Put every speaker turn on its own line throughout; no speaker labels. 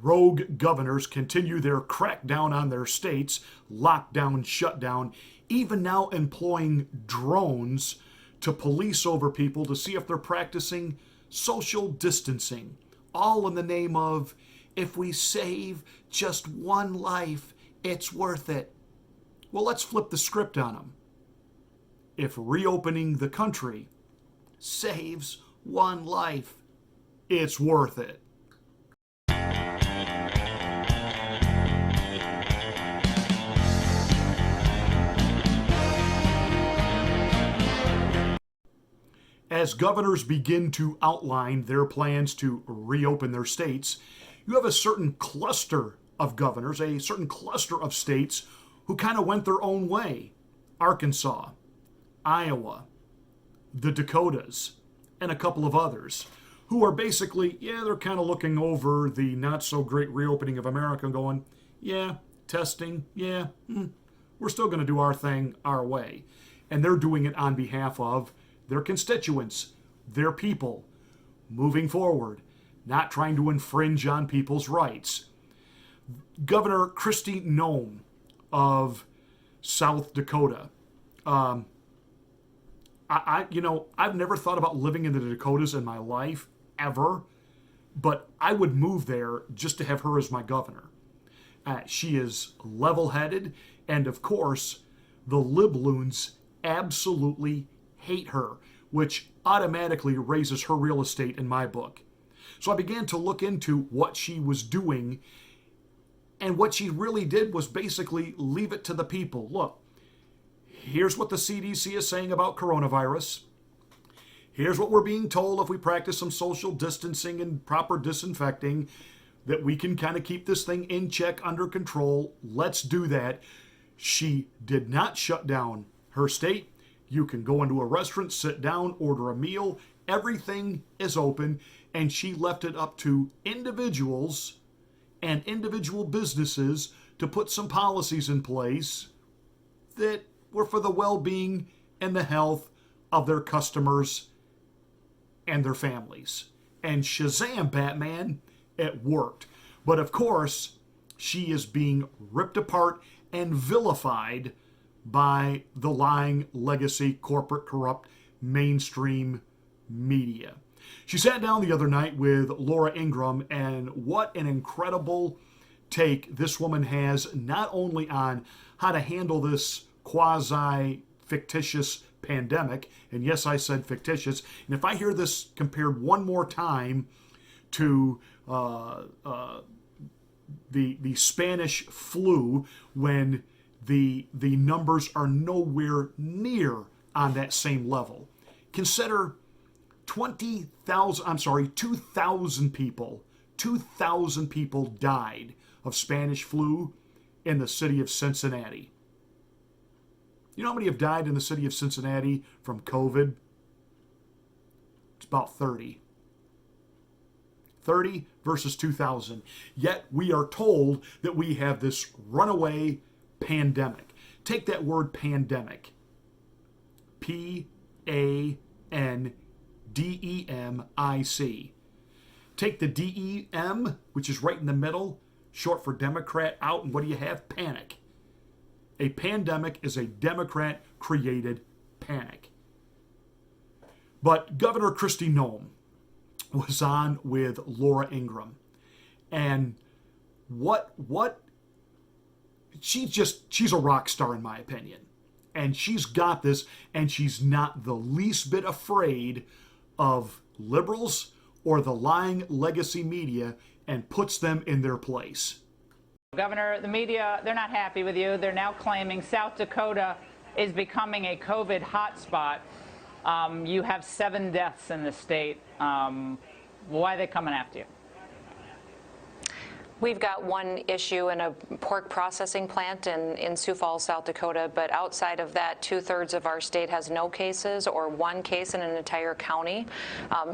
rogue governors continue their crackdown on their states, lockdown, shutdown, even now employing drones to police over people to see if they're practicing social distancing, all in the name of, if we save just one life, it's worth it. Well, let's flip the script on them. If reopening the country saves one life, it's worth it. As governors begin to outline their plans to reopen their states, you have a certain cluster of governors, a certain cluster of states who kind of went their own way. Arkansas, Iowa, the Dakotas, and a couple of others who are basically, they're kind of looking over the not so great reopening of America and going, testing, we're still going to do our thing our way. And they're doing it on behalf of their constituents, their people, moving forward, not trying to infringe on people's rights. Governor Kristi Noem of South Dakota. I've never thought about living in the Dakotas in my life, ever, but I would move there just to have her as my governor. She is level-headed, and of course, the libloons absolutely hate her, which automatically raises her real estate in my book. So I began to look into what she was doing, and what she really did was basically leave it to the people. Look, here's what the CDC is saying about coronavirus. Here's what we're being told if we practice some social distancing and proper disinfecting, that we can kind of keep this thing in check, under control. Let's do that. She did not shut down her state. You can go into a restaurant, sit down, order a meal. Everything is open, and she left it up to individuals and individual businesses to put some policies in place that were for the well-being and the health of their customers and their families. And Shazam, Batman, it worked. But of course, she is being ripped apart and vilified by the lying, legacy, corporate, corrupt, mainstream media. She sat down the other night with Laura Ingraham, and what an incredible take this woman has, not only on how to handle this quasi-fictitious pandemic, and yes, I said fictitious, and if I hear this compared one more time to the Spanish flu, when the numbers are nowhere near on that same level. Consider 2,000 people died of Spanish flu in the city of Cincinnati. You know how many have died in the city of Cincinnati from COVID? It's about 30. 30 versus 2,000. Yet we are told that we have this runaway pandemic. Take that word pandemic. P-A-N-D-E-M-I-C. Take the D-E-M, which is right in the middle, short for Democrat, out, and what do you have? Panic. A pandemic is a Democrat-created panic. But Governor Kristi Noem was on with Laura Ingraham. And she's a rock star in my opinion. And she's got this, and she's not the least bit afraid of liberals or the lying legacy media, and puts them in their place.
Governor, the media, they're not happy with you. They're now claiming South Dakota is becoming a COVID hotspot. You have 7 deaths in the state. Why are they coming after you?
We've got one issue in a pork processing plant in Sioux Falls, South Dakota, but outside of that, 2/3 of our state has no cases or 1 case in an entire county.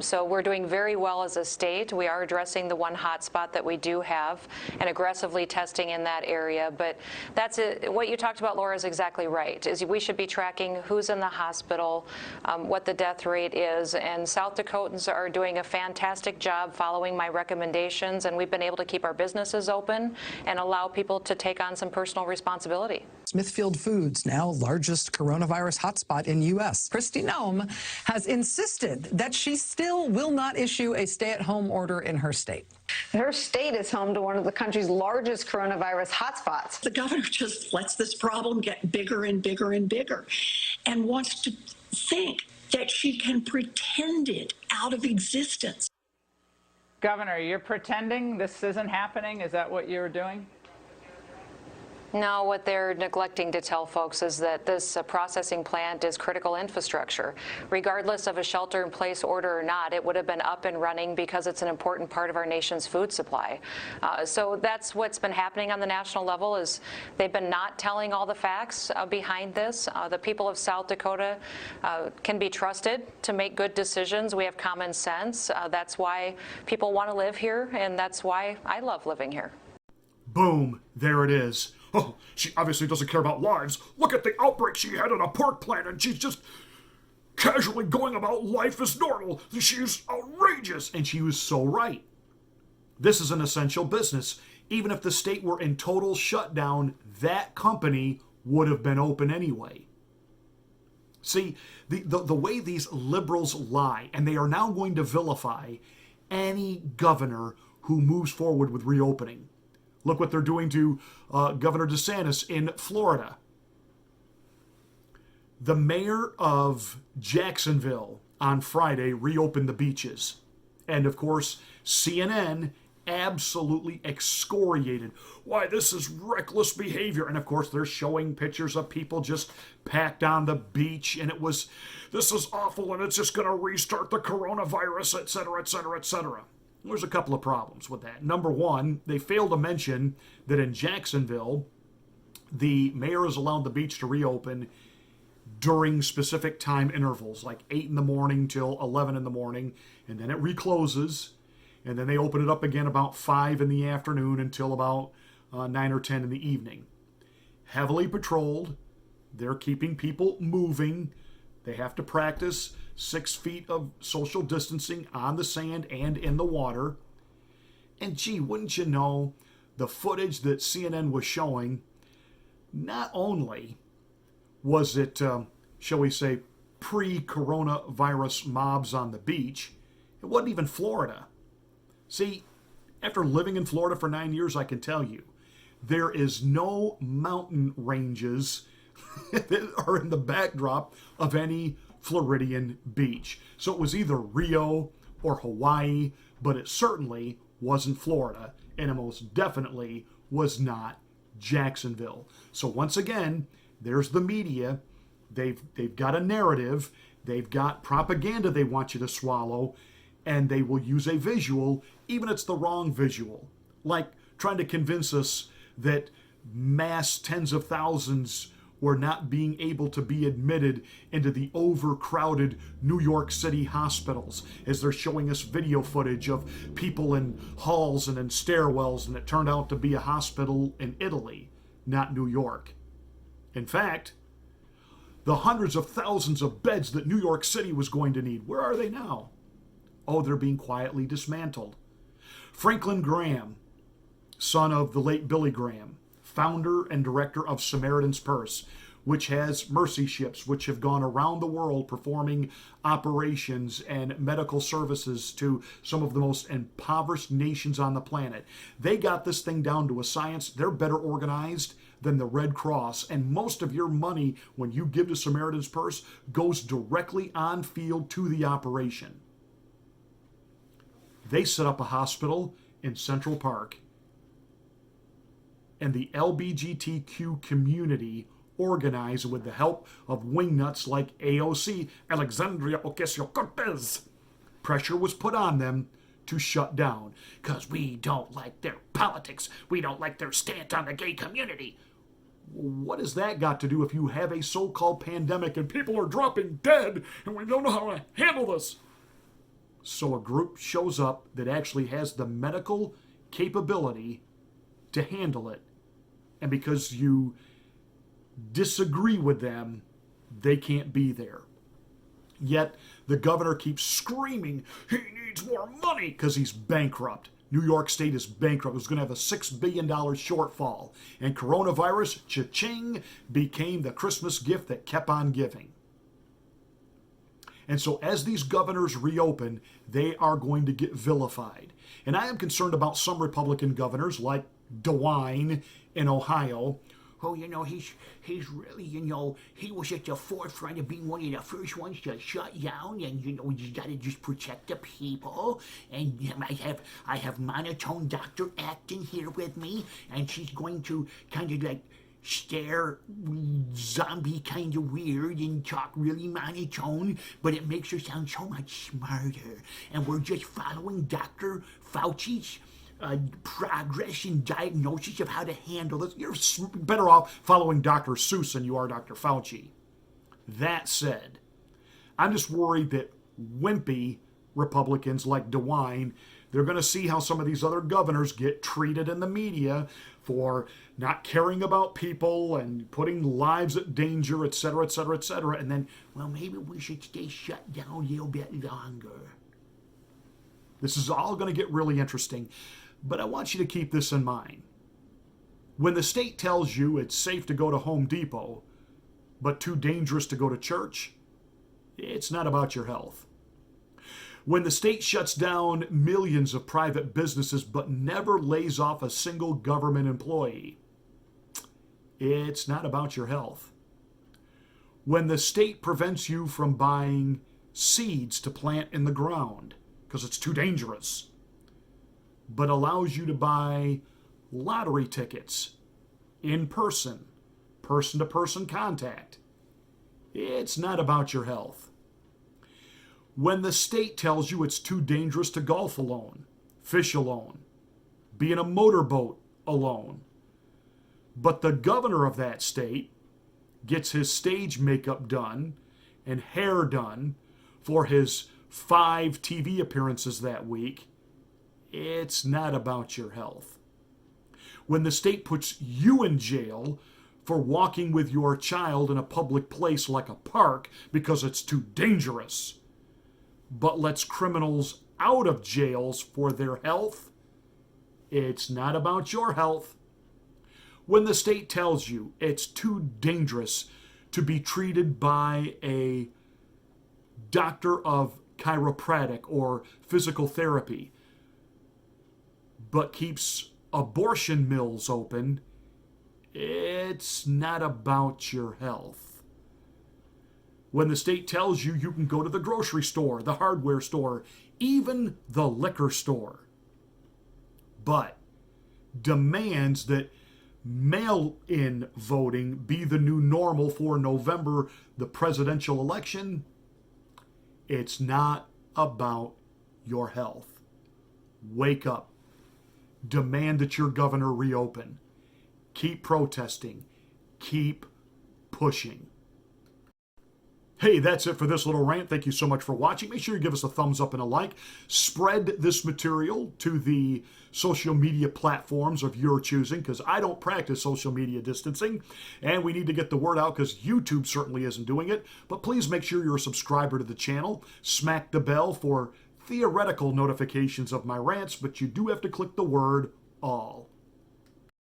So we're doing very well as a state. We are addressing the one hotspot that we do have and aggressively testing in that area. But that's what you talked about, Laura, is exactly right. Is we should be tracking who's in the hospital, what the death rate is, and South Dakotans are doing a fantastic job following my recommendations, and we've been able to keep our business businesses open and allow people to take on some personal responsibility.
Smithfield Foods, now largest coronavirus hotspot in U.S. Kristi Noem has insisted that she still will not issue a stay-at-home order in her state.
Her state is home to one of the country's largest coronavirus hotspots.
The governor just lets this problem get bigger and bigger and bigger and wants to think that she can pretend it out of existence.
Governor, you're pretending this isn't happening? Is that what you're doing?
No, what they're neglecting to tell folks is that this processing plant is critical infrastructure. Regardless of a shelter-in-place order or not, it would have been up and running because it's an important part of our nation's food supply. So that's what's been happening on the national level, is they've been not telling all the facts behind this. The people of South Dakota can be trusted to make good decisions. We have common sense. That's why people want to live here, and that's why I love living here.
Boom, there it is. Oh, she obviously doesn't care about lives. Look at the outbreak she had in a pork plant, and she's just casually going about life as normal. She's outrageous. And she was so right. This is an essential business. Even if the state were in total shutdown, that company would have been open anyway. See, the way these liberals lie, and they are now going to vilify any governor who moves forward with reopening. Look what they're doing to Governor DeSantis in Florida. The mayor of Jacksonville on Friday reopened the beaches. And of course, CNN absolutely excoriated. Why, this is reckless behavior. And of course, they're showing pictures of people just packed on the beach. And this is awful, and it's just going to restart the coronavirus, et cetera, et cetera, et cetera. There's a couple of problems with that. Number one, they failed to mention that in Jacksonville, the mayor has allowed the beach to reopen during specific time intervals, like 8 in the morning till 11 in the morning, and then it recloses, and then they open it up again about 5 in the afternoon until about 9 or 10 in the evening. Heavily patrolled. They're keeping people moving. They have to practice 6 feet of social distancing on the sand and in the water. And gee, wouldn't you know, the footage that CNN was showing, not only was it, shall we say, pre-coronavirus mobs on the beach, it wasn't even Florida. See, after living in Florida for 9 years, I can tell you, there is no mountain ranges that are in the backdrop of any Floridian beach. So it was either Rio or Hawaii, but it certainly wasn't Florida, and it most definitely was not Jacksonville. So once again, there's the media. They've got a narrative. They've got propaganda they want you to swallow, and they will use a visual, even if it's the wrong visual. Like trying to convince us that mass tens of thousands were not being able to be admitted into the overcrowded New York City hospitals, as they're showing us video footage of people in halls and in stairwells, and it turned out to be a hospital in Italy, not New York. In fact, the hundreds of thousands of beds that New York City was going to need, where are they now? Oh, they're being quietly dismantled. Franklin Graham, son of the late Billy Graham, founder and director of Samaritan's Purse, which has mercy ships which have gone around the world performing operations and medical services to some of the most impoverished nations on the planet. They got this thing down to a science. They're better organized than the Red Cross, and most of your money when you give to Samaritan's Purse goes directly on field to the operation. They set up a hospital in Central Park, and the LGBTQ community organized with the help of wingnuts like AOC, Alexandria Ocasio-Cortez. Pressure was put on them to shut down, because we don't like their politics. We don't like their stance on the gay community. What has that got to do if you have a so-called pandemic and people are dropping dead and we don't know how to handle this? So a group shows up that actually has the medical capability to handle it. And because you disagree with them, they can't be there. Yet the governor keeps screaming, he needs more money, because he's bankrupt. New York State is bankrupt. It was going to have a $6 billion shortfall. And coronavirus, cha-ching, became the Christmas gift that kept on giving. And so as these governors reopen, they are going to get vilified. And I am concerned about some Republican governors like DeWine in Ohio. Oh, he's really, he was at the forefront of being one of the first ones to shut down, and you got to just protect the people. And I have monotone Dr. Acton here with me, and she's going to kind of like stare zombie kind of weird and talk really monotone, but it makes her sound so much smarter. And we're just following Dr. Fauci's progress and diagnosis of how to handle this. You're better off following Dr. Seuss than you are Dr. Fauci. That said, I'm just worried that wimpy Republicans like DeWine, they're going to see how some of these other governors get treated in the media for not caring about people and putting lives at danger, et cetera, et cetera, et cetera. And then, well, maybe we should stay shut down a little bit longer. This is all going to get really interesting. But I want you to keep this in mind. When the state tells you it's safe to go to Home Depot, but too dangerous to go to church, it's not about your health. When the state shuts down millions of private businesses but never lays off a single government employee, it's not about your health. When the state prevents you from buying seeds to plant in the ground because it's too dangerous, but allows you to buy lottery tickets in person, person-to-person contact, it's not about your health. When the state tells you it's too dangerous to golf alone, fish alone, be in a motorboat alone, but the governor of that state gets his stage makeup done and hair done for his 5 TV appearances that week, it's not about your health. When the state puts you in jail for walking with your child in a public place like a park because it's too dangerous, but lets criminals out of jails for their health, it's not about your health. When the state tells you it's too dangerous to be treated by a doctor of chiropractic or physical therapy, but keeps abortion mills open, it's not about your health. When the state tells you you can go to the grocery store, the hardware store, even the liquor store, but demands that mail-in voting be the new normal for November, the presidential election, it's not about your health. Wake up. Demand that your governor reopen. Keep protesting. Keep pushing. Hey, that's it for this little rant. Thank you so much for watching. Make sure you give us a thumbs up and a like. Spread this material to the social media platforms of your choosing, because I don't practice social media distancing, and we need to get the word out because YouTube certainly isn't doing it. But please make sure you're a subscriber to the channel. Smack the bell for theoretical notifications of my rants, but you do have to click the word all.